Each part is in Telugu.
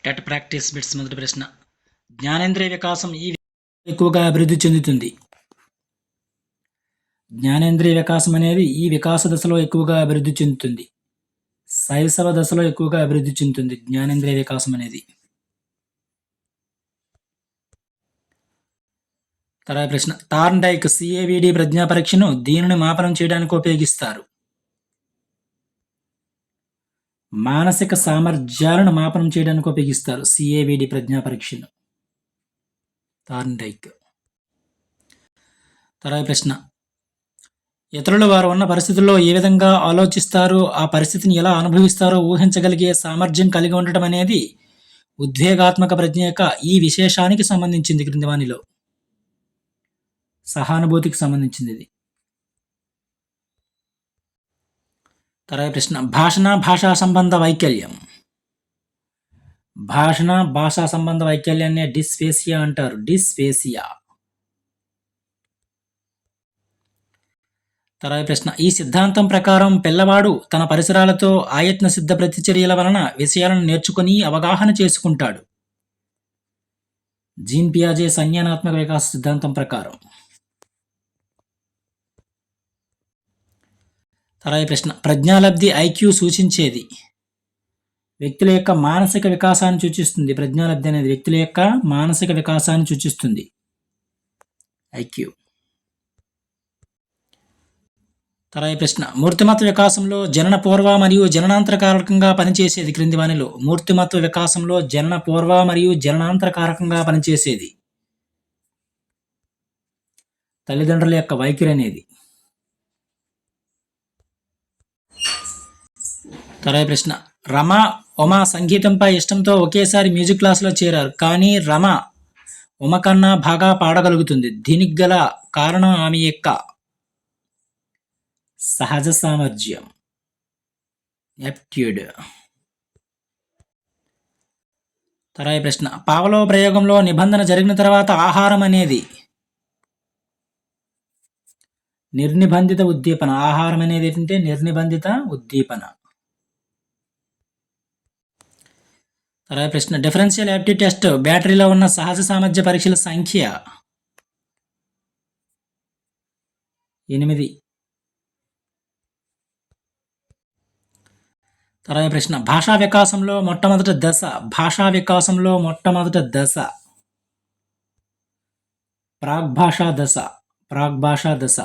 టెట్ ప్రాక్టీస్ బిట్స్ మొదటి ప్రశ్న. జ్ఞానేంద్రియ వికాసం ఈ ఎక్కువగా అభివృద్ధి చెందుతుంది. జ్ఞానేంద్రియ వికాసం అనేది ఈ వికాస దశలో ఎక్కువగా అభివృద్ధి చెందుతుంది. శైశవ దశలో ఎక్కువగా అభివృద్ధి చెందుతుంది జ్ఞానేంద్రియ వికాసం అనేది. తర్వాత ప్రశ్న. థార్న్డైక్ సిఏవిడి ప్రజ్ఞా పరీక్షను దీనిని మాపనం చేయడానికి ఉపయోగిస్తారు. మానసిక సామర్థ్యాలను మాపనం చేయడానికి ఉపయోగిస్తారు సిఏవిడి ప్రజ్ఞా పరీక్షను. థార్న్డైక్. తర్వాత ప్రశ్న. ఇతరులు వారు ఉన్న పరిస్థితుల్లో ఏ విధంగా ఆలోచిస్తారో ఆ పరిస్థితిని ఎలా అనుభవిస్తారో ఊహించగలిగే సామర్థ్యం కలిగి ఉండటం అనేది ఉద్వేగాత్మక ప్రజ్ఞ యొక్క ఈ విశేషానికి సంబంధించింది. క్రింది వానిలో సహానుభూతికి సంబంధించింది ఇది. తర్వాత ప్రశ్న. భాషణ భాషా సంబంధ వైకల్యం. భాషణ భాషా సంబంధ వైకల్యాన్ని డిస్ఫేసియా అంటారు. డిస్ఫేసియా. తర్వాత ప్రశ్న. ఈ సిద్ధాంతం ప్రకారం పిల్లవాడు తన పరిసరాలతో ఆయత్న సిద్ధ ప్రతిచర్యల వలన విషయాలను నేర్చుకుని అవగాహన చేసుకుంటాడు. జీన్ పియాజే సంజ్ఞానాత్మక వికాస సిద్ధాంతం ప్రకారం. తర్వాత ప్రశ్న. ప్రజ్ఞాలబ్ధి ఐక్యూ సూచించేది. వ్యక్తుల యొక్క మానసిక వికాసాన్ని సూచిస్తుంది. ప్రజ్ఞాలబ్ధి అనేది వ్యక్తుల యొక్క మానసిక వికాసాన్ని సూచిస్తుంది. ఐక్యూ. తర్వాత ప్రశ్న. మూర్తిమత్వ వికాసంలో జనన పూర్వ మరియు జననాంతరకారకంగా పనిచేసేది క్రింది వానిలో. మూర్తిమత్వ వికాసంలో జనన పూర్వ మరియు జననాంతరకారకంగా పనిచేసేది తల్లిదండ్రుల యొక్క వైఖరి అనేది. తర్వాత ప్రశ్న. రమ ఉమ సంగీతంపై ఇష్టంతో ఒకేసారి మ్యూజిక్ క్లాసులో చేరారు. కానీ రమ ఉమ కన్నా బాగా పాడగలుగుతుంది. దీనికి గల కారణం ఆమె యొక్క సహజ సామర్థ్యం, యాప్టిట్యూడ్. తర్వాత ప్రశ్న. పావలో ప్రయోగంలో నిబంధన జరిగిన తర్వాత ఆహారం అనేది నిర్నిబంధిత ఉద్దీపన. ఆహారం అనేది ఏంటంటే నిర్నిబంధిత ఉద్దీపన. తర్వాత ప్రశ్న. డిఫరెన్షియల్ యాప్టిట్యూడ్ టెస్ట్ బ్యాటరీలో ఉన్న సహజ సామర్థ్య పరీక్షల సంఖ్య 8. తర్వాత ప్రశ్న. భాషా వికాసంలో మొట్టమొదటి దశ. భాషా వికాసంలో మొట్టమొదటి దశ ప్రాగ్భాషా దశ. ప్రాగ్భాషా దశ.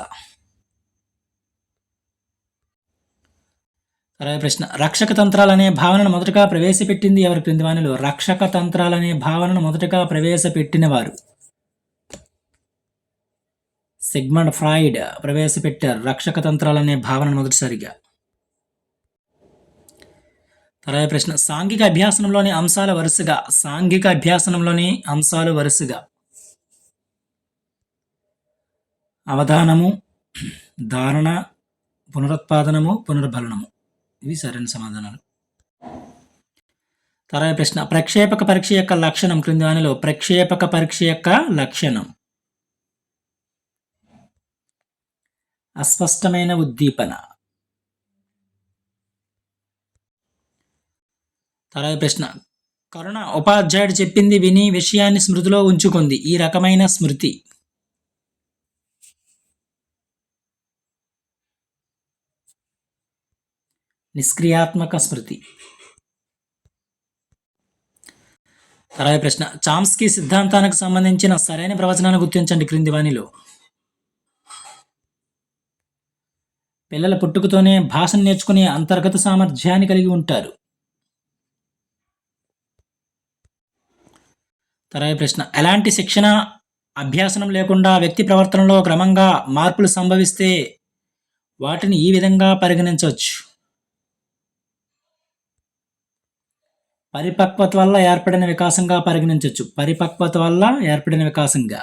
తర్వాత ప్రశ్న. రక్షక తంత్రాలనే భావనను మొదటగా ప్రవేశపెట్టింది ఎవరు క్రింది వానిలో. రక్షక తంత్రాలనే భావనను మొదటగా ప్రవేశపెట్టిన వారు సిగ్మండ్ ఫ్రాయిడ్ ప్రవేశపెట్టారు రక్షక తంత్రాలనే భావనను మొదటిసారిగా. తర్వాత ప్రశ్న. సాంఘిక అభ్యాసనంలోని అంశాల వరుసగా. సాంఘిక అభ్యాసనంలోని అంశాలు వరుసగా అవధానము, ధారణ, పునరుత్పాదనము, పునర్బలనము. ఇవి సరైన సమాధానాలు. తర్వాత ప్రశ్న. ప్రక్షేపక పరీక్ష యొక్క లక్షణం క్రింది వానిలో. ప్రక్షేపక పరీక్ష యొక్క లక్షణం అస్పష్టమైన ఉద్దీపన. తర్వాత ప్రశ్న. కరుణ ఉపాధ్యాయుడు చెప్పింది విని విషయాన్ని స్మృతిలో ఉంచుకుంది. ఈ రకమైన స్మృతి నిష్క్రియాత్మక స్మృతి. తర్వాత ప్రశ్న. చామ్స్కీ సిద్ధాంతానికి సంబంధించిన సరైన ప్రవచనాన్ని గుర్తించండి క్రింది వానిలో. పిల్లల పుట్టుకతోనే భాషను నేర్చుకునే అంతర్గత సామర్థ్యాన్ని కలిగి ఉంటారు. తర్వాత ప్రశ్న. ఎలాంటి శిక్షణ అభ్యాసనం లేకుండా వ్యక్తి ప్రవర్తనలో క్రమంగా మార్పులు సంభవిస్తే వాటిని ఈ విధంగా పరిగణించవచ్చు. పరిపక్వత వల్ల ఏర్పడిన వికాసంగా పరిగణించవచ్చు. పరిపక్వత వల్ల ఏర్పడిన వికాసంగా.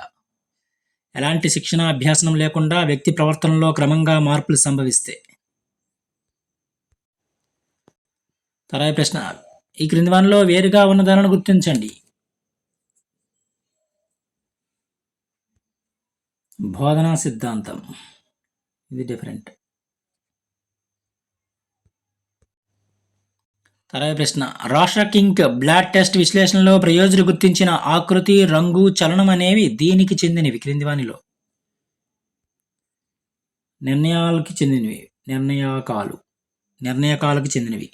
ఎలాంటి శిక్షణ అభ్యాసనం లేకుండా వ్యక్తి ప్రవర్తనలో క్రమంగా మార్పులు సంభవిస్తే. తర్వాత ప్రశ్న. ఈ క్రింది వానిలో వేరుగా ఉన్న దానిని గుర్తించండి. బోధనా సిద్ధాంతం ఇది డిఫరెంట్. తర్వాత ప్రశ్న రాష్ట్రక్ ఇంక్ బ్లడ్ టెస్ట్ విశ్లేషణలో ప్రయోజకులు గుర్తించిన ఆకృతి, రంగు, చలనం అనేవి దీనికి చెందినవి క్రింది వానిలో. నిర్ణయాలకి చెందినవి. నిర్ణయకాలకు చెందినవి.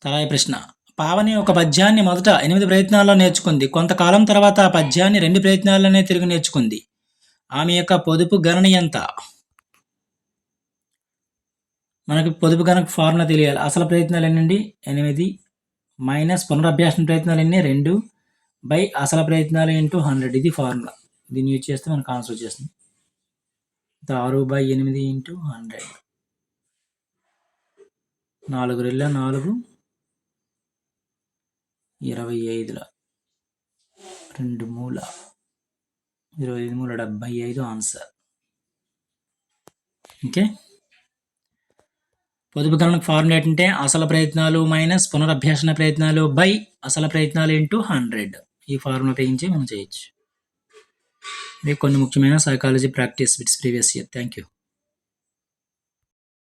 తర్వాత ప్రశ్న పావని ఒక పద్యాన్ని మొదట 8 ప్రయత్నాల్లో నేర్చుకుంది. కొంతకాలం తర్వాత ఆ పద్యాన్ని 2 ప్రయత్నాల్లోనే తిరిగి నేర్చుకుంది. ఆమె యొక్క పొదుపు గణన ఎంత? మనకి పొదుపు గణక ఫార్ములా తెలియాలి. అసలు ప్రయత్నాలు ఎన్నండి? 8 మైనస్ పునరభ్యాసన ప్రయత్నాలు ఎన్ని? 2 బై అసలు ప్రయత్నాలు ఇంటూ 100. ఇది ఫార్ములా. దీన్ని యూజ్ చేస్తే మనకు ఆన్సర్ వచ్చేస్తుంది. 6/8 ఇంటూ 100. 4 రెళ్ళ 4 25 2 మూల 25 మూల 75 ఆన్సర్. ఓకే, పొదుపు గణనకు ఫార్ములా ఏంటంటే అసలు ప్రయత్నాలు మైనస్ పునరభ్యాసన ప్రయత్నాలు బై అసలు ప్రయత్నాలు ఇంటూ 100. ఈ ఫార్ములా ఉపయోగించి మనం చేయొచ్చు. ఇవి కొన్ని ముఖ్యమైన psychology practice bits previous year. Thank you.